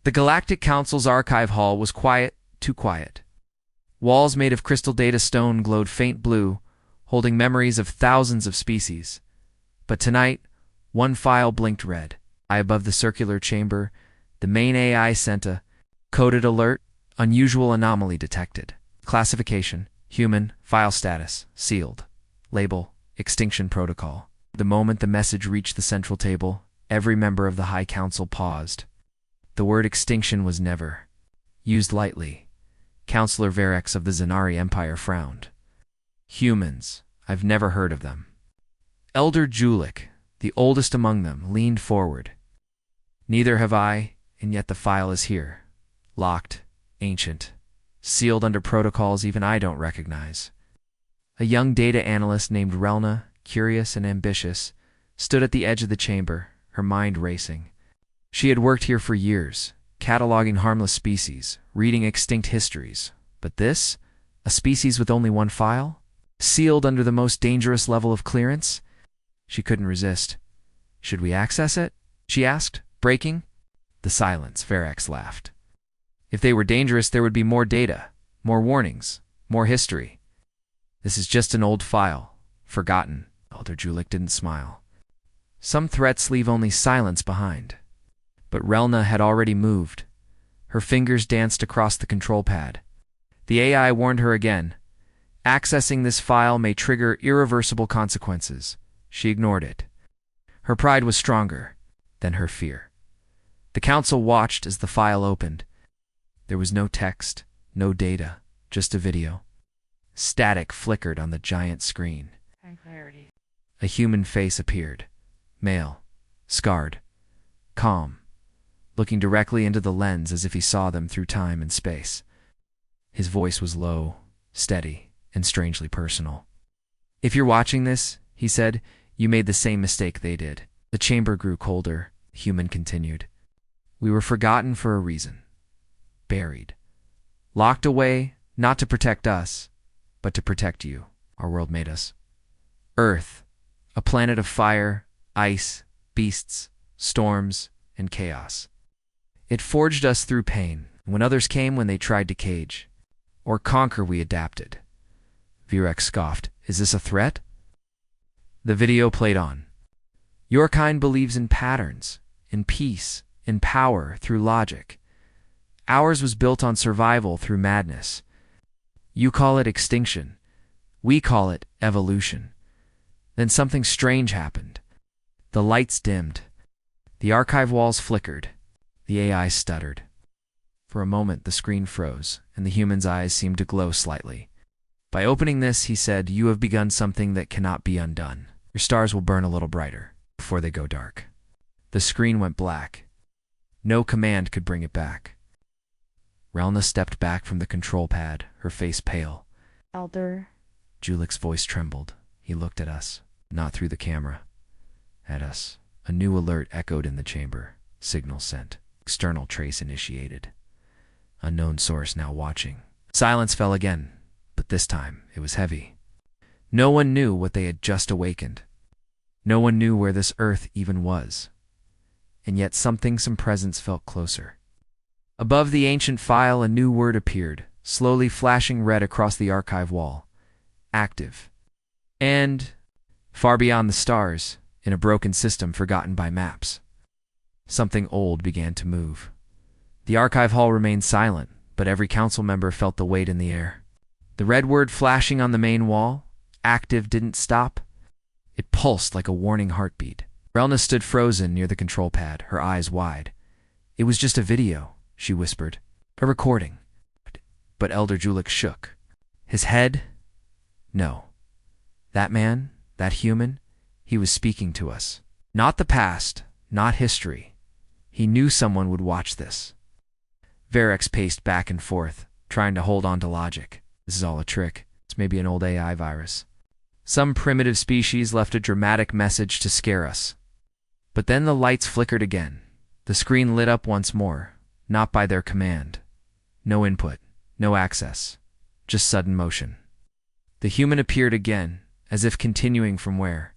The Galactic Council's archive hall was quiet, too quiet. Walls made of crystal data stone glowed faint blue, holding memories of thousands of species. But tonight, one file blinked red. High above the circular chamber, the main AI sent a coded alert, unusual anomaly detected. Classification, human, file status, sealed. Label, extinction protocol. The moment the message reached the central table, every member of the High Council paused. The word extinction was never used lightly. Counselor Verex of the Zanari Empire frowned. Humans, I've never heard of them. Elder Julik, the oldest among them, leaned forward. Neither have I, and yet the file is here. Locked, ancient, sealed under protocols even I don't recognize. A young data analyst named Relna, curious and ambitious, stood at the edge of the chamber, her mind racing. She had worked here for years, cataloging harmless species, reading extinct histories. But this? A species with only one file? Sealed under the most dangerous level of clearance? She couldn't resist. Should we access it? She asked, breaking. The silence, Verex laughed. If they were dangerous, there would be more data, more warnings, more history. This is just an old file, forgotten. Elder Julik didn't smile. Some threats leave only silence behind. But Relna had already moved. Her fingers danced across the control pad. The AI warned her again. Accessing this file may trigger irreversible consequences. She ignored it. Her pride was stronger than her fear. The council watched as the file opened. There was no text, no data, just a video. Static flickered on the giant screen. A human face appeared. Male, scarred, calm, looking directly into the lens as if he saw them through time and space. His voice was low, steady, and strangely personal. If you're watching this, he said, you made the same mistake they did. The chamber grew colder. The human continued. We were forgotten for a reason. Buried. Locked away, not to protect us, but to protect you. Our world made us. Earth, a planet of fire, ice, beasts, storms, and chaos. It forged us through pain. When others came, when they tried to cage or conquer, we adapted. Verex scoffed. Is this a threat? The video played on. Your kind believes in patterns, in peace, in power through logic. Ours was built on survival through madness. You call it extinction. We call it evolution. Then something strange happened. The lights dimmed. The archive walls flickered. The AI stuttered. For a moment, the screen froze, and the human's eyes seemed to glow slightly. By opening this, he said, you have begun something that cannot be undone. Your stars will burn a little brighter before they go dark. The screen went black. No command could bring it back. Relna stepped back from the control pad, her face pale. Elder. Julik's voice trembled. He looked at us, not through the camera. At us. A new alert echoed in the chamber. Signal sent. External trace initiated. Unknown source now watching. Silence fell again, but this time it was heavy. No one knew what they had just awakened. No one knew where this Earth even was. And yet some presence felt closer. Above the ancient file, a new word appeared, slowly flashing red across the archive wall. Active. And, far beyond the stars, in a broken system forgotten by maps, something old began to move. The archive hall remained silent, but every council member felt the weight in the air. The red word flashing on the main wall, active, didn't stop. It pulsed like a warning heartbeat. Relna stood frozen near the control pad, her eyes wide. It was just a video, she whispered. A recording. But Elder Julik shook. His head? No. That man, that human, he was speaking to us. Not the past, not history. He knew someone would watch this. Verex paced back and forth, trying to hold on to logic. This is all a trick. It's maybe an old AI virus. Some primitive species left a dramatic message to scare us. But then the lights flickered again. The screen lit up once more, not by their command. No input, no access, just sudden motion. The human appeared again, as if continuing from where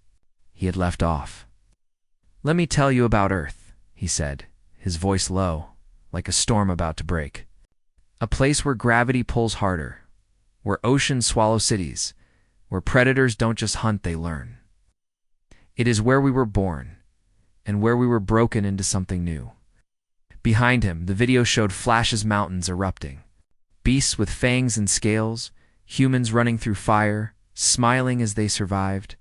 he had left off. Let me tell you about Earth, he said, his voice low, like a storm about to break. A place where gravity pulls harder, where oceans swallow cities, where predators don't just hunt, they learn. It is where we were born, and where we were broken into something new. Behind him, the video showed Flash's mountains erupting. Beasts with fangs and scales, humans running through fire, smiling as they survived.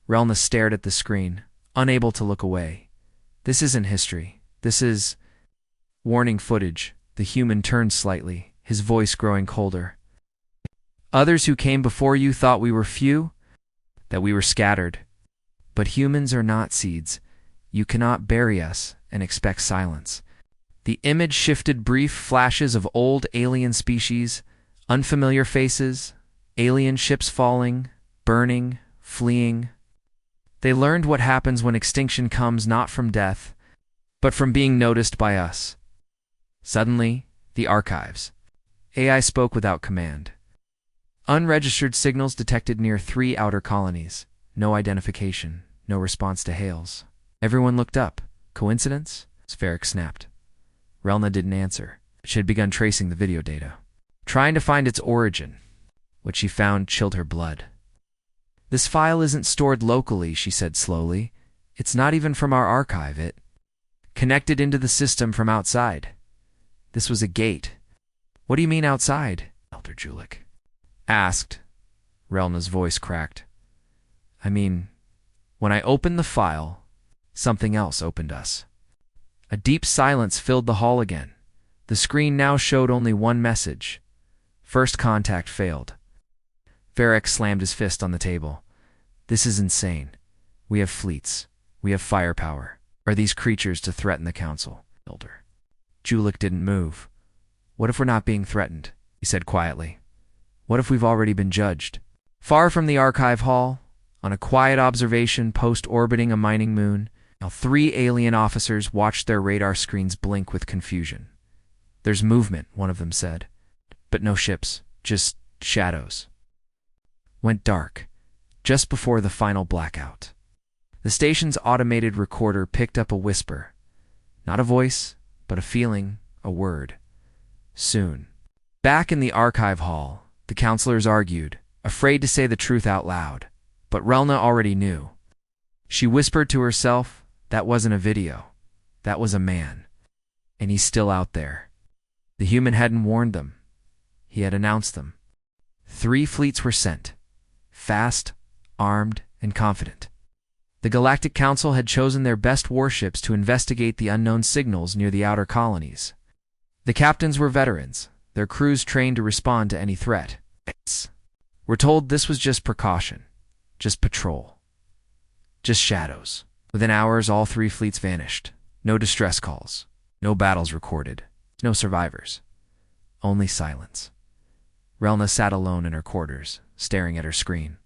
Relna stared at the screen, unable to look away. This isn't history. This is warning footage. The human turned slightly, his voice growing colder. Others who came before you thought we were few, that we were scattered. But humans are not seeds. You cannot bury us and expect silence. The image shifted, brief flashes of old alien species, unfamiliar faces, alien ships falling, burning, fleeing. They learned what happens when extinction comes not from death, but from being noticed by us. Suddenly, the archives. AI spoke without command. Unregistered signals detected near 3 outer colonies. No identification, no response to hails. Everyone looked up. Coincidence? Spheric snapped. Relna didn't answer. She had begun tracing the video data, trying to find its origin. What she found chilled her blood. This file isn't stored locally, she said slowly. It's not even from our archive. It connected into the system from outside. This was a gate. What do you mean outside? Elder Julik asked. Relna's voice cracked. I mean, when I opened the file, something else opened us. A deep silence filled the hall again. The screen now showed only one message. First contact failed. Varric slammed his fist on the table. This is insane. We have fleets. We have firepower. Are these creatures to threaten the council? Elder Julik didn't move. What if we're not being threatened? He said quietly. What if we've already been judged? Far from the archive hall, on a quiet observation post orbiting a mining moon, now 3 alien officers watched their radar screens blink with confusion. There's movement, one of them said. But no ships, just shadows. Went dark, just before the final blackout. The station's automated recorder picked up a whisper. Not a voice, but a feeling, a word. Soon. Back in the archive hall, the counselors argued, afraid to say the truth out loud. But Relna already knew. She whispered to herself, that wasn't a video. That was a man. And he's still out there. The human hadn't warned them. He had announced them. 3 fleets were sent. Fast, armed, and confident. The Galactic Council had chosen their best warships to investigate the unknown signals near the outer colonies. The captains were veterans, their crews trained to respond to any threat. We're told this was just precaution, just patrol, just shadows. Within hours, all 3 fleets vanished. No distress calls, no battles recorded, no survivors. Only silence. Relna sat alone in her quarters, staring at her screen.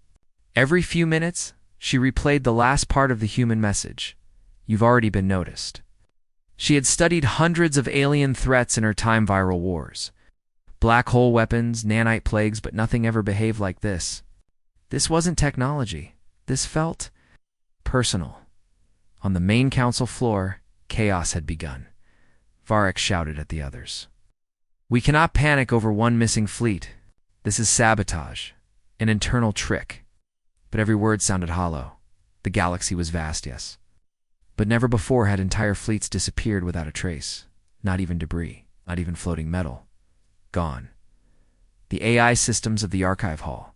Every few minutes, she replayed the last part of the human message. You've already been noticed. She had studied hundreds of alien threats in her time viral wars. Black hole weapons, nanite plagues, but nothing ever behaved like this. This wasn't technology. This felt personal. On the main council floor, chaos had begun. Varric shouted at the others. We cannot panic over one missing fleet. This is sabotage, an internal trick. But every word sounded hollow. The galaxy was vast, yes. But never before had entire fleets disappeared without a trace. Not even debris, not even floating metal. Gone. The AI systems of the archive hall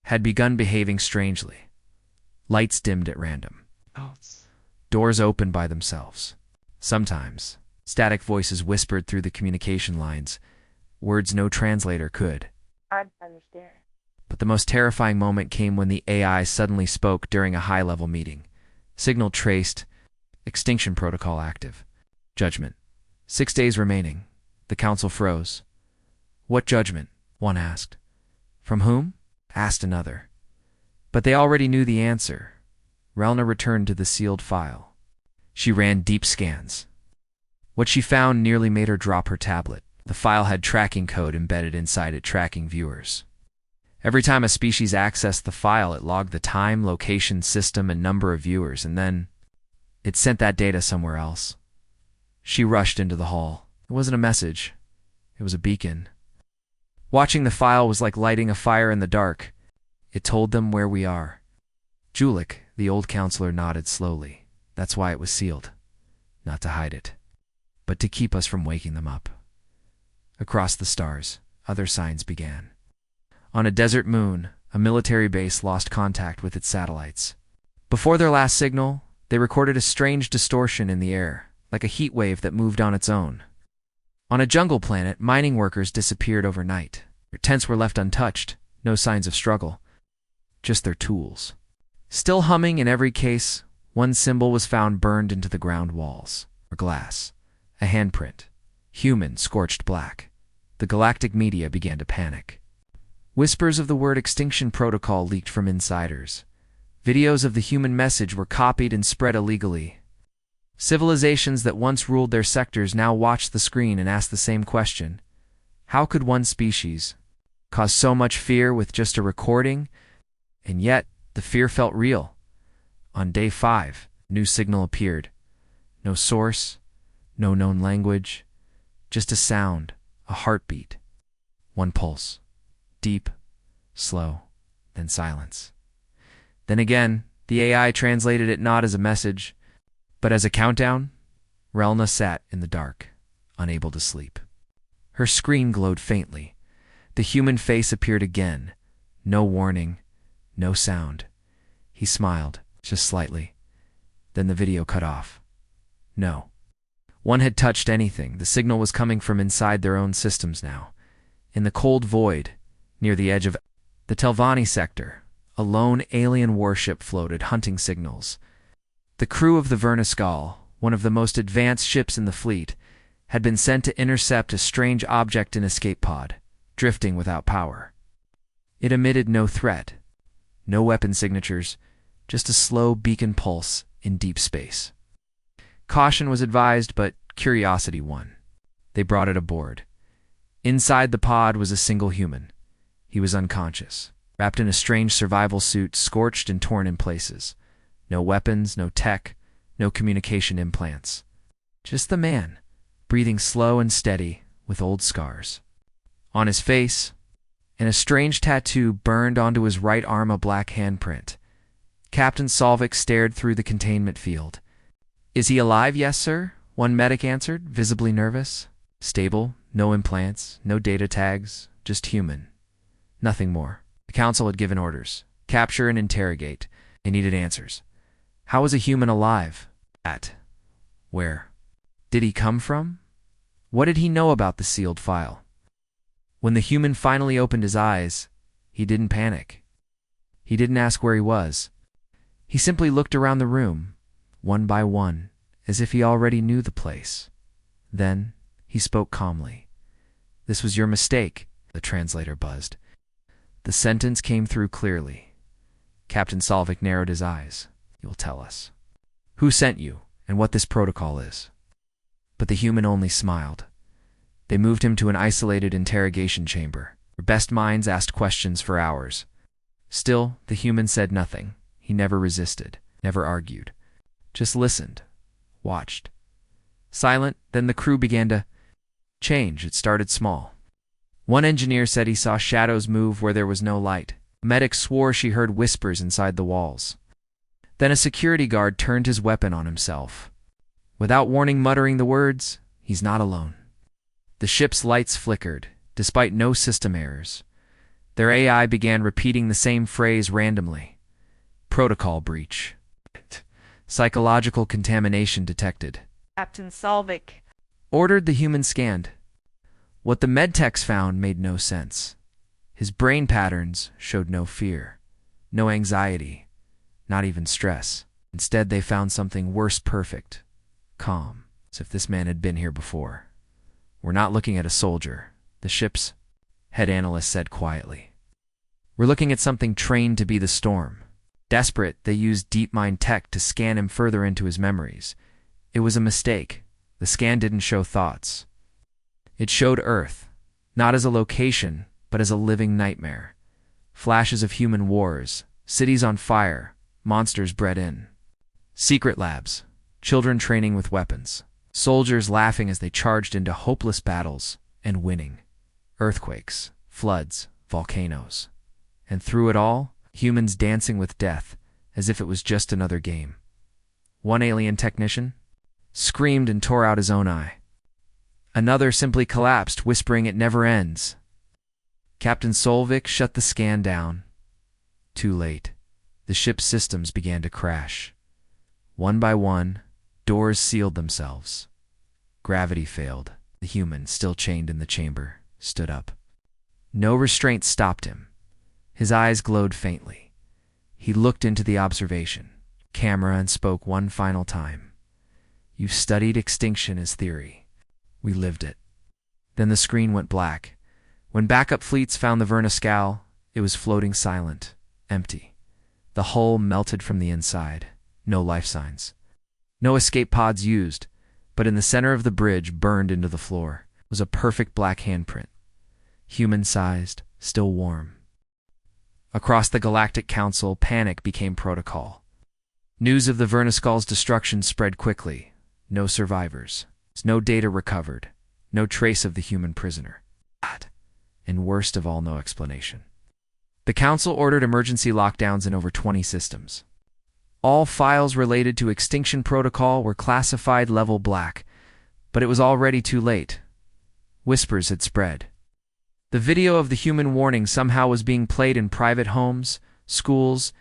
had begun behaving strangely. Lights dimmed at random. Doors opened by themselves. Sometimes, static voices whispered through the communication lines, words no translator could. I understand. But the most terrifying moment came when the AI suddenly spoke during a high-level meeting. Signal traced, extinction protocol active. Judgment. 6 days remaining. The council froze. What judgment? One asked. From whom? Asked another. But they already knew the answer. Relna returned to the sealed file. She ran deep scans. What she found nearly made her drop her tablet. The file had tracking code embedded inside it, tracking viewers. Every time a species accessed the file, it logged the time, location, system, and number of viewers, and then it sent that data somewhere else. She rushed into the hall. It wasn't a message. It was a beacon. Watching the file was like lighting a fire in the dark. It told them where we are. Julik, the old counselor, nodded slowly. That's why it was sealed. Not to hide it, but to keep us from waking them up. Across the stars, other signs began. On a desert moon, a military base lost contact with its satellites. Before their last signal, they recorded a strange distortion in the air, like a heat wave that moved on its own. On a jungle planet, mining workers disappeared overnight. Their tents were left untouched, no signs of struggle, just their tools. Still humming in every case, one symbol was found burned into the ground walls, or glass, a handprint, human scorched black. The galactic media began to panic. Whispers of the word extinction protocol leaked from insiders. Videos of the human message were copied and spread illegally. Civilizations that once ruled their sectors now watched the screen and asked the same question. How could one species cause so much fear with just a recording? And yet, the fear felt real. On day 5, a new signal appeared. No source, no known language, just a sound, a heartbeat. One pulse. Deep, slow, then silence. Then again, the AI translated it not as a message, but as a countdown. Relna sat in the dark, unable to sleep. Her screen glowed faintly. The human face appeared again. No warning, no sound. He smiled, just slightly. Then the video cut off. No. One had touched anything. The signal was coming from inside their own systems now. In the cold void, near the edge of the Telvanni sector, a lone alien warship floated, hunting signals. The crew of the Vernaskal, one of the most advanced ships in the fleet, had been sent to intercept a strange object in escape pod, drifting without power. It emitted no threat, no weapon signatures, just a slow beacon pulse in deep space. Caution was advised, but curiosity won. They brought it aboard. Inside the pod was a single human. He was unconscious, wrapped in a strange survival suit, scorched and torn in places. No weapons, no tech, no communication implants. Just the man, breathing slow and steady, with old scars. On his face, and a strange tattoo burned onto his right arm, a black handprint. Captain Salvik stared through the containment field. Is he alive? Yes, sir, one medic answered, visibly nervous. Stable, no implants, no data tags, just human. Nothing more. The council had given orders. Capture and interrogate. They needed answers. How was a human alive? At? Where? Did he come from? What did he know about the sealed file? When the human finally opened his eyes, he didn't panic. He didn't ask where he was. He simply looked around the room, one by one, as if he already knew the place. Then he spoke calmly. This was your mistake, the translator buzzed. The sentence came through clearly. Captain Salvik narrowed his eyes. You will tell us who sent you and what this protocol is. But the human only smiled. They moved him to an isolated interrogation chamber, where best minds asked questions for hours. Still, the human said nothing. He never resisted, never argued. Just listened, watched. Silent, then the crew began to change. It started small. One engineer said he saw shadows move where there was no light. A medic swore she heard whispers inside the walls. Then a security guard turned his weapon on himself. Without warning, muttering the words, "He's not alone." The ship's lights flickered, despite no system errors. Their AI began repeating the same phrase randomly. Protocol breach. Psychological contamination detected. Captain Salvik Ordered. The human scanned. What the medtechs found made no sense. His brain patterns showed no fear, no anxiety, not even stress. Instead, they found something worse: perfect, calm, as if this man had been here before. We're not looking at a soldier, the ship's head analyst said quietly. We're looking at something trained to be the storm. Desperate, they used DeepMind tech to scan him further into his memories. It was a mistake. The scan didn't show thoughts. It showed Earth, not as a location, but as a living nightmare. Flashes of human wars, cities on fire, monsters bred in. Secret labs, children training with weapons. Soldiers laughing as they charged into hopeless battles and winning. Earthquakes, floods, volcanoes. And through it all, humans dancing with death as if it was just another game. One alien technician screamed and tore out his own eye. Another simply collapsed, whispering it never ends. Captain Solvik shut the scan down. Too late. The ship's systems began to crash. One by one, doors sealed themselves. Gravity failed. The human, still chained in the chamber, stood up. No restraint stopped him. His eyes glowed faintly. He looked into the observation camera and spoke one final time. "You've studied extinction as theory. We lived it." Then the screen went black. When backup fleets found the Verniscal, it was floating silent, empty. The hull melted from the inside. No life signs. No escape pods used, but in the center of the bridge, burned into the floor, was a perfect black handprint. Human-sized, still warm. Across the Galactic Council, panic became protocol. News of the Verniscal's destruction spread quickly. No survivors. No data recovered. No trace of the human prisoner. And worst of all, no explanation. The Council ordered emergency lockdowns in over 20 systems. All files related to Extinction Protocol were classified level black, but it was already too late. Whispers had spread. The video of the human warning somehow was being played in private homes, schools,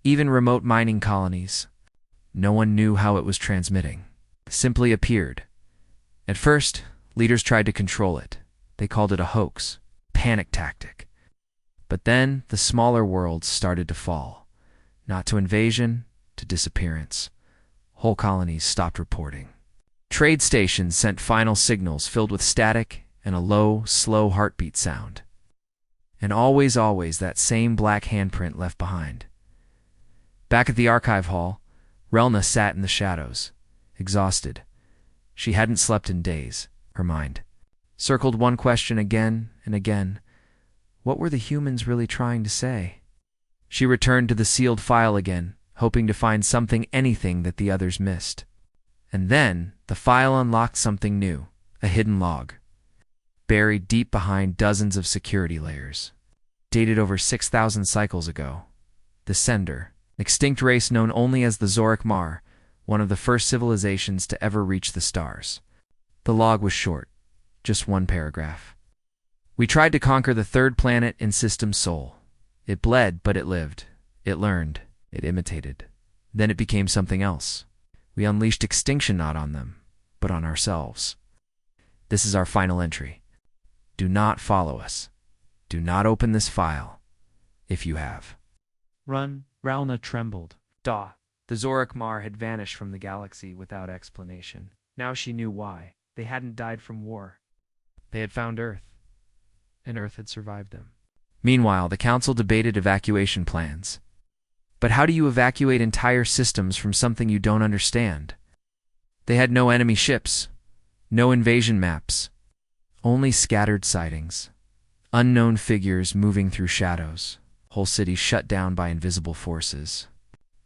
even remote mining colonies. No one knew how it was transmitting. It simply appeared. At first, leaders tried to control it. They called it a hoax, panic tactic. But then the smaller worlds started to fall. Not to invasion, to disappearance. Whole colonies stopped reporting. Trade stations sent final signals filled with static and a low, slow heartbeat sound. And always that same black handprint left behind. Back at the archive hall, Relna sat in the shadows, exhausted. She hadn't slept in days. Her mind circled one question again and again. What were the humans really trying to say? She returned to the sealed file again, hoping to find something, anything that the others missed. And then the file unlocked something new, a hidden log, buried deep behind dozens of security layers. Dated over 6,000 cycles ago. The sender, an extinct race known only as the Zorik Mar, one of the first civilizations to ever reach the stars. The log was short, just one paragraph. We tried to conquer the third planet in System Sol. It bled, but it lived. It learned. It imitated. Then it became something else. We unleashed extinction not on them, but on ourselves. This is our final entry. Do not follow us. Do not open this file, if you have. Run, Ralna trembled. The Zorik Mar had vanished from the galaxy without explanation. Now she knew why. They hadn't died from war. They had found Earth, and Earth had survived them. Meanwhile, the Council debated evacuation plans. But how do you evacuate entire systems from something you don't understand? They had no enemy ships, no invasion maps, only scattered sightings, unknown figures moving through shadows, whole cities shut down by invisible forces.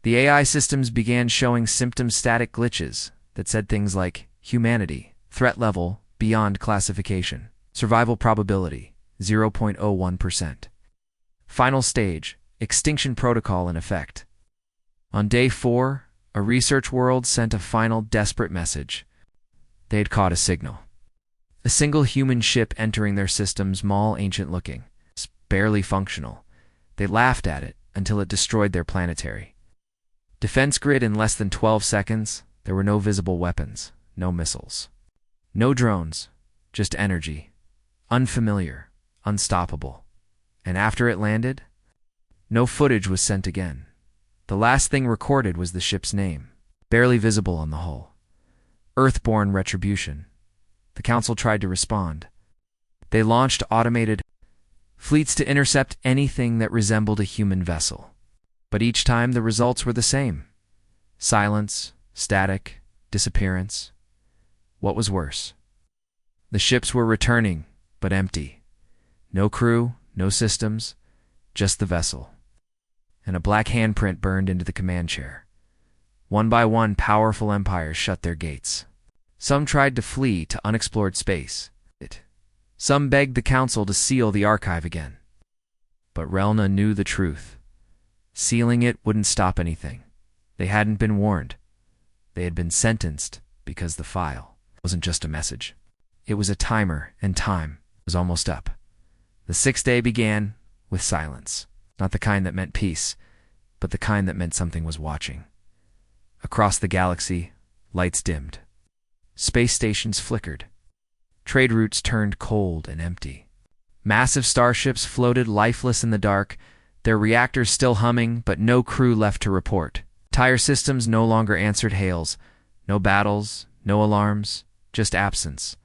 The AI systems began showing symptom-static glitches that said things like humanity, threat level, beyond classification, survival probability, 0.01%. Final stage, extinction protocol in effect. On day 4, a research world sent a final desperate message. They had caught a signal. A single human ship entering their system, small, ancient-looking, barely functional. They laughed at it until it destroyed their planetary defense grid in less than 12 seconds. There were no visible weapons, no missiles, no drones, just energy. Unfamiliar, unstoppable. And after it landed, no footage was sent again. The last thing recorded was the ship's name, barely visible on the hull. Earthborn Retribution. The Council tried to respond. They launched automated fleets to intercept anything that resembled a human vessel. But each time the results were the same. Silence, static, disappearance. What was worse? The ships were returning, but empty. No crew, no systems, just the vessel. And a black handprint burned into the command chair. One by one, powerful empires shut their gates. Some tried to flee to unexplored space. Some begged the council to seal the archive again. But Relna knew the truth. Sealing it wouldn't stop anything. They hadn't been warned. They had been sentenced because the file wasn't just a message. It was a timer, and time was almost up. The sixth day began with silence. Not the kind that meant peace, but the kind that meant something was watching. Across the galaxy, lights dimmed. Space stations flickered. Trade routes turned cold and empty. Massive starships floated lifeless in the dark, their reactors still humming, but no crew left to report. Tire systems no longer answered hails. No battles, no alarms, just absence.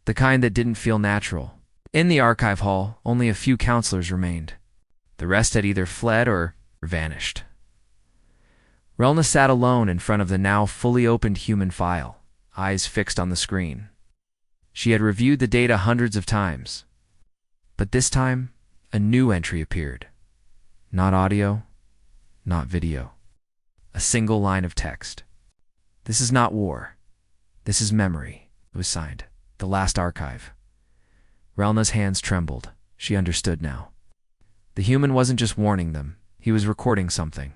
The kind that didn't feel natural. In the archive hall, only a few counselors remained. The rest had either fled or vanished. Relna sat alone in front of the now fully opened human file, eyes fixed on the screen. She had reviewed the data hundreds of times. But this time, a new entry appeared. Not audio, not video. A single line of text. This is not war. This is memory. It was signed. The last archive. Relna's hands trembled. She understood now. The human wasn't just warning them. He was recording something.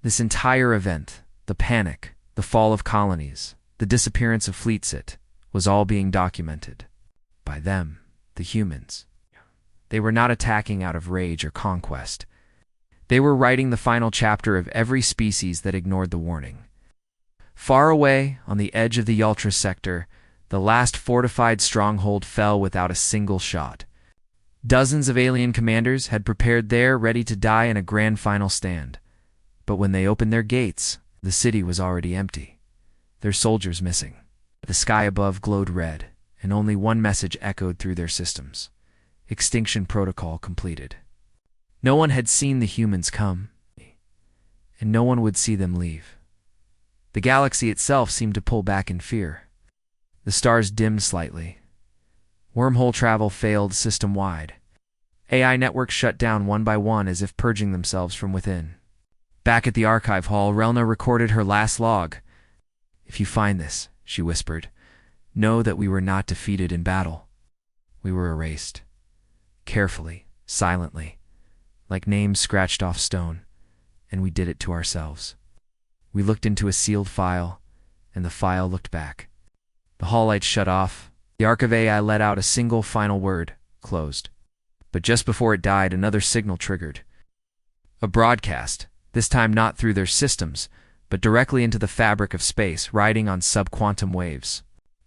This entire event, the panic, the fall of colonies, the disappearance of Fleetsit, was all being documented. By them, the humans. They were not attacking out of rage or conquest. They were writing the final chapter of every species that ignored the warning. Far away, on the edge of the Yaltris sector, the last fortified stronghold fell without a single shot. Dozens of alien commanders had prepared there, ready to die in a grand final stand. But when they opened their gates, the city was already empty. Their soldiers missing. The sky above glowed red, and only one message echoed through their systems. Extinction protocol completed. No one had seen the humans come, and no one would see them leave. The galaxy itself seemed to pull back in fear. The stars dimmed slightly. Wormhole travel failed system-wide. AI networks shut down one by one as if purging themselves from within. Back at the archive hall, Relna recorded her last log. "If you find this," she whispered, "know that we were not defeated in battle. We were erased. Carefully, silently, like names scratched off stone, and we did it to ourselves. We looked into a sealed file, and the file looked back. The hall lights shut off. The arc of AI let out a single final word, closed. But just before it died, another signal triggered. A broadcast, this time not through their systems, but directly into the fabric of space, riding on subquantum waves.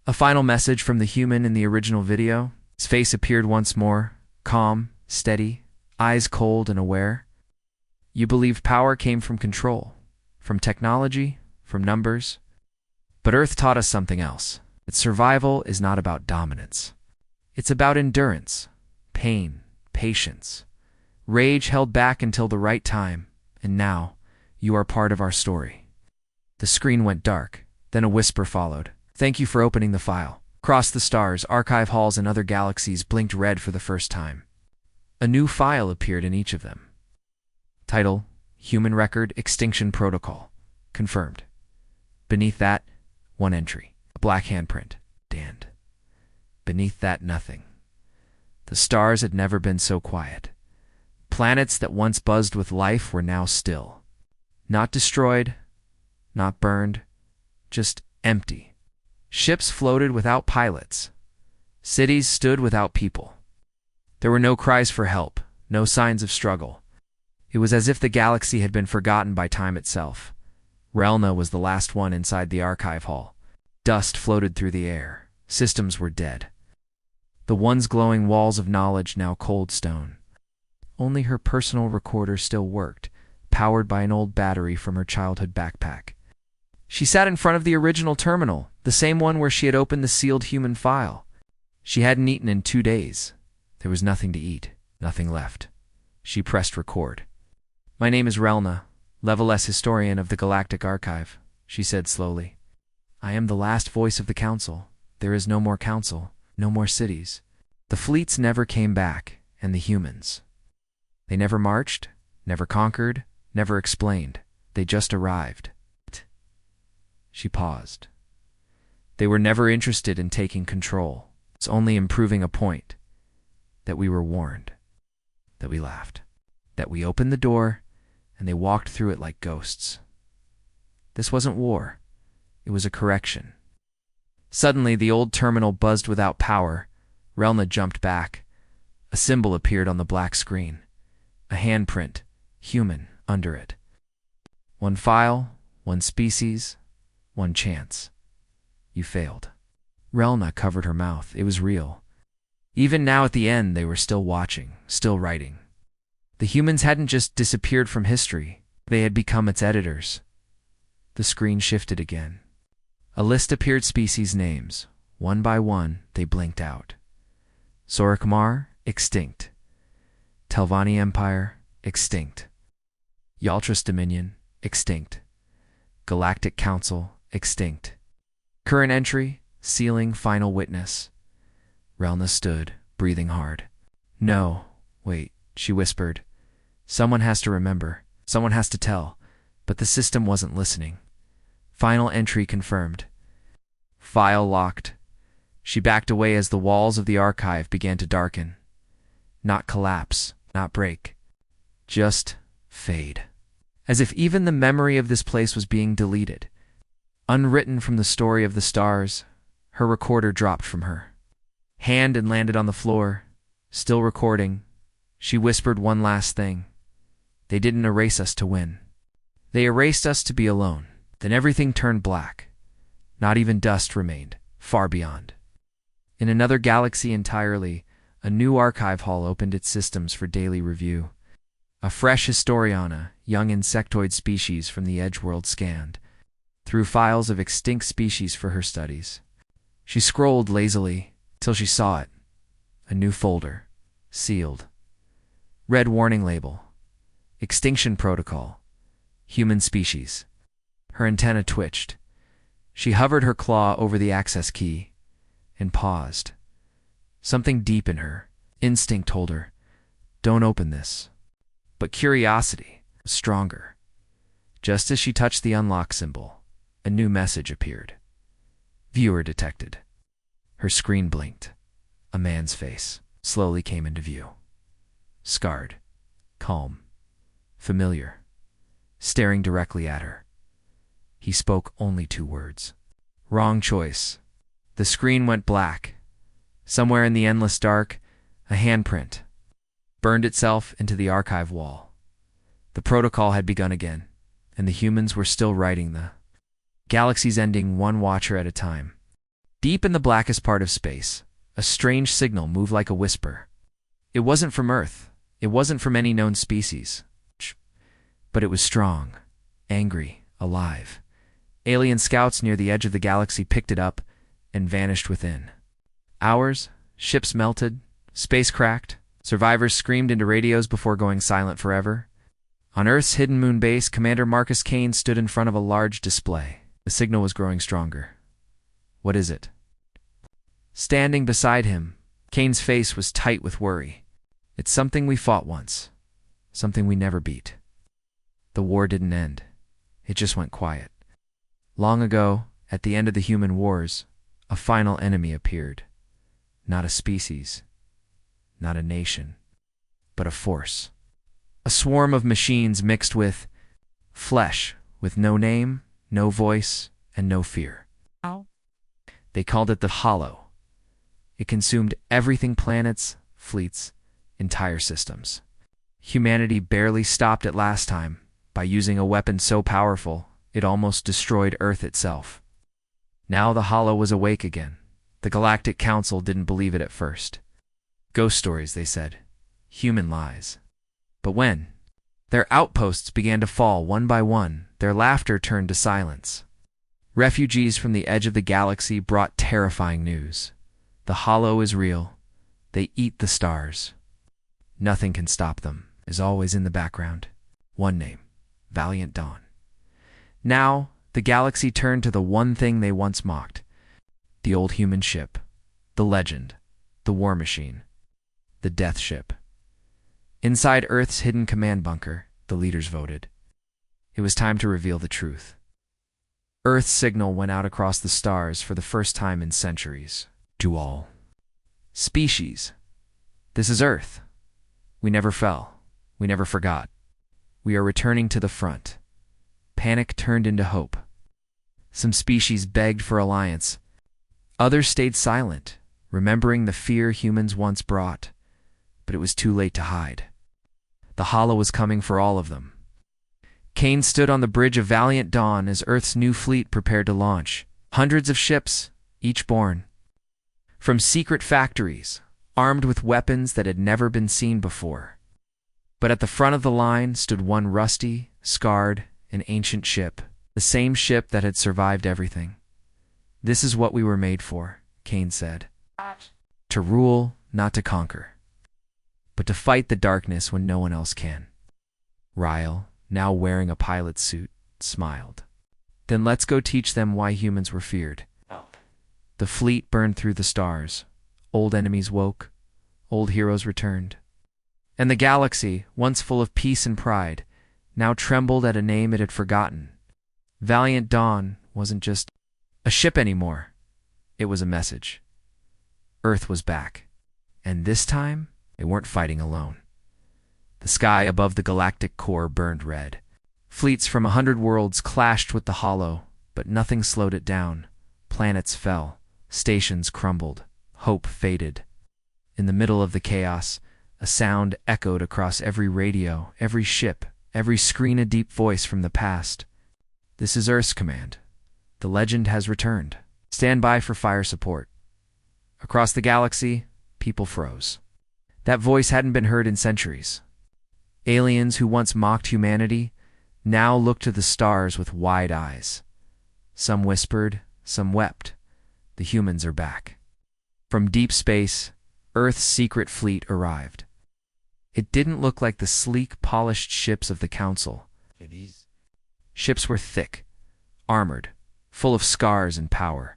A final message from the human in the original video. His face appeared once more, calm, steady, eyes cold and aware. You believed power came from control, from technology, from numbers. But Earth taught us something else. That survival is not about dominance. It's about endurance, pain, patience. Rage held back until the right time, and now you are part of our story. The screen went dark, then a whisper followed. Thank you for opening the file. Across the stars, archive halls, and other galaxies blinked red for the first time. A new file appeared in each of them. Title, Human Record Extinction Protocol. Confirmed. Beneath that, one entry. A black handprint. Damned. Beneath that, nothing. The stars had never been so quiet. Planets that once buzzed with life were now still. Not destroyed, not burned, just empty. Ships floated without pilots. Cities stood without people. There were no cries for help, no signs of struggle. It was as if the galaxy had been forgotten by time itself. Relna was the last one inside the archive hall. Dust floated through the air. Systems were dead. The once glowing walls of knowledge now cold stone. Only her personal recorder still worked, powered by an old battery from her childhood backpack. She sat in front of the original terminal, the same one where she had opened the sealed human file. She hadn't eaten in 2 days. There was nothing to eat, nothing left. She pressed record. My name is Relna, Level S historian of the Galactic Archive, she said slowly. I am the last voice of the council. There is no more council, no more cities. The fleets never came back, and the humans. They never marched, never conquered, never explained. They just arrived. She paused. They were never interested in taking control. It's only in proving a point. That we were warned. That we laughed. That we opened the door, and they walked through it like ghosts. This wasn't war. It was a correction. Suddenly, the old terminal buzzed without power. Relna jumped back. A symbol appeared on the black screen. A handprint, human, under it. One file, one species, one chance. You failed. Relna covered her mouth. It was real. Even now at the end, they were still watching, still writing. The humans hadn't just disappeared from history. They had become its editors. The screen shifted again. A list appeared, species names. One by one, they blinked out. Sorokmar, extinct. Telvanni Empire, extinct. Yaltris Dominion, extinct. Galactic Council, extinct. Current entry, sealing final witness. Relna stood, breathing hard. No, wait, she whispered. Someone has to remember. Someone has to tell. But the system wasn't listening. Final entry confirmed. File locked. She backed away as the walls of the archive began to darken. Not collapse, not break. Just fade. As if even the memory of this place was being deleted. Unwritten from the story of the stars, her recorder dropped from her. Hand and landed on the floor. Still recording, she whispered one last thing. They didn't erase us to win. They erased us to be alone. Then everything turned black. Not even dust remained, far beyond. In another galaxy entirely, a new archive hall opened its systems for daily review. A fresh Historiana, young insectoid species from the Edgeworld, scanned through files of extinct species for her studies. She scrolled lazily till she saw it. A new folder, sealed. Red warning label. Extinction protocol. Human species. Her antenna twitched. She hovered her claw over the access key and paused. Something deep in her, instinct told her, don't open this. But curiosity was stronger. Just as she touched the unlock symbol, a new message appeared. Viewer detected. Her screen blinked. A man's face slowly came into view. Scarred, calm, familiar, staring directly at her. He spoke only 2 words. Wrong choice. The screen went black. Somewhere in the endless dark, a handprint burned itself into the archive wall. The protocol had begun again, and the humans were still writing the galaxies, ending one watcher at a time. Deep in the blackest part of space, a strange signal moved like a whisper. It wasn't from Earth. It wasn't from any known species. But it was strong, angry, alive. Alien scouts near the edge of the galaxy picked it up and vanished within. Hours, ships melted, space cracked, survivors screamed into radios before going silent forever. On Earth's hidden moon base, Commander Marcus Kane stood in front of a large display. The signal was growing stronger. What is it? Standing beside him, Kane's face was tight with worry. It's something we fought once. Something we never beat. The war didn't end. It just went quiet. Long ago, at the end of the human wars, a final enemy appeared. Not a species, not a nation, but a force. A swarm of machines mixed with flesh, with no name, no voice, and no fear. How? They called it the Hollow. It consumed everything: planets, fleets, entire systems. Humanity barely stopped it last time by using a weapon so powerful it almost destroyed Earth itself. Now the Hollow was awake again. The Galactic Council didn't believe it at first. Ghost stories, they said. Human lies. But when their outposts began to fall one by one, their laughter turned to silence. Refugees from the edge of the galaxy brought terrifying news. The Hollow is real. They eat the stars. Nothing can stop them, is always in the background. One name, Valiant Dawn. Now, the galaxy turned to the one thing they once mocked. The old human ship. The legend. The war machine. The death ship. Inside Earth's hidden command bunker, the leaders voted. It was time to reveal the truth. Earth's signal went out across the stars for the first time in centuries. To all species, this is Earth. We never fell. We never forgot. We are returning to the front. Panic turned into hope. Some species begged for alliance. Others stayed silent, remembering the fear humans once brought. But it was too late to hide. The Hollow was coming for all of them. Kane stood on the bridge of Valiant Dawn as Earth's new fleet prepared to launch. Hundreds of ships, each born from secret factories, armed with weapons that had never been seen before. But at the front of the line stood one rusty, scarred, and ancient ship, the same ship that had survived everything. "This is what we were made for," Kane said. "To rule, not to conquer, but to fight the darkness when no one else can." Ryle, now wearing a pilot's suit, smiled. "Then let's go teach them why humans were feared." The fleet burned through the stars. Old enemies woke. Old heroes returned. And the galaxy, once full of peace and pride, now trembled at a name it had forgotten. Valiant Dawn wasn't just a ship anymore. It was a message. Earth was back. And this time, they weren't fighting alone. The sky above the galactic core burned red. Fleets from 100 worlds clashed with the Hollow, but nothing slowed it down. Planets fell. Stations crumbled. Hope faded. In the middle of the chaos, a sound echoed across every radio, every ship, every screen, a deep voice from the past. "This is Earth's command. The legend has returned. Stand by for fire support." Across the galaxy, people froze. That voice hadn't been heard in centuries. Aliens who once mocked humanity now looked to the stars with wide eyes. Some whispered, some wept. The humans are back. From deep space, Earth's secret fleet arrived. It didn't look like the sleek, polished ships of the Council. Ships were thick, armored, full of scars and power.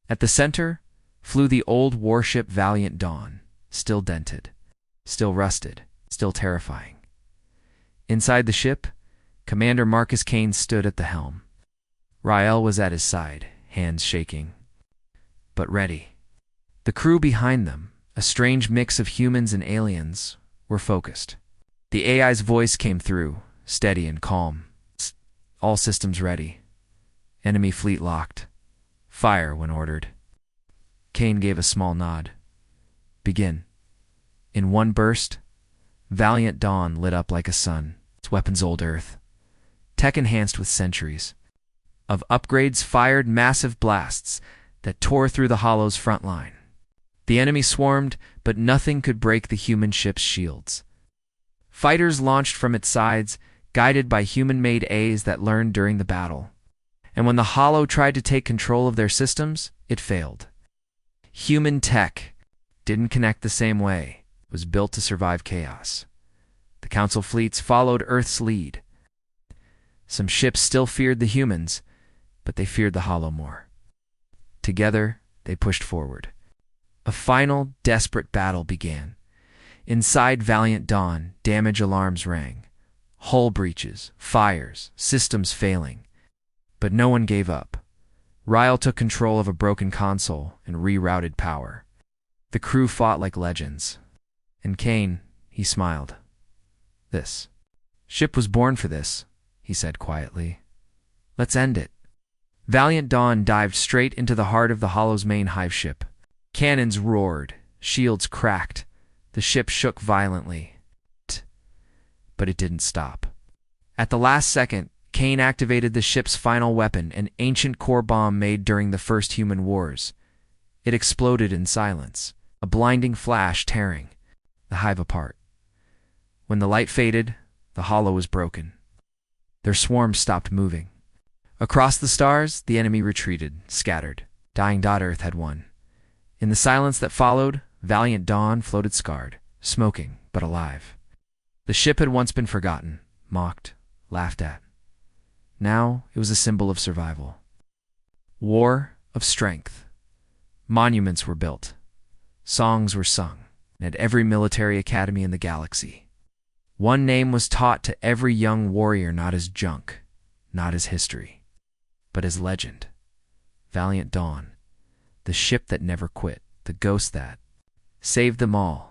At the center flew the old warship Valiant Dawn, still dented, still rusted, still terrifying. Inside the ship, Commander Marcus Kane stood at the helm. Rael was at his side, hands shaking, but ready. The crew behind them, a strange mix of humans and aliens, were focused. The AI's voice came through, steady and calm. "All systems ready. Enemy fleet locked. Fire when ordered." Kane gave a small nod. "Begin." In one burst, Valiant Dawn lit up like a sun, its weapons old Earth, tech enhanced with centuries of upgrades, fired massive blasts that tore through the Hollow's front line. The enemy swarmed, but nothing could break the human ship's shields. Fighters launched from its sides, guided by human-made A's that learned during the battle. And when the Hollow tried to take control of their systems, it failed. Human tech didn't connect the same way. It was built to survive chaos. The Council fleets followed Earth's lead. Some ships still feared the humans, but they feared the Hollow more. Together, they pushed forward. A final, desperate battle began. Inside Valiant Dawn, damage alarms rang. Hull breaches, fires, systems failing. But no one gave up. Ryle took control of a broken console and rerouted power. The crew fought like legends. And Kane, he smiled. "This ship was born for this," he said quietly. "Let's end it." Valiant Dawn dived straight into the heart of the Hollow's main hive ship. Cannons roared, shields cracked, the ship shook violently. But it didn't stop. At the last second, Kane activated the ship's final weapon, an ancient core bomb made during the first human wars. It exploded in silence, a blinding flash tearing the hive apart. When the light faded, the Hollow was broken. Their swarms stopped moving. Across the stars, the enemy retreated, scattered. Dying Earth had won. In the silence that followed, Valiant Dawn floated scarred, smoking, but alive. The ship had once been forgotten, mocked, laughed at. Now it was a symbol of survival. War of strength. Monuments were built. Songs were sung at every military academy in the galaxy. One name was taught to every young warrior, not as junk, not as history, but as legend. Valiant Dawn, the ship that never quit, the ghost that saved them all.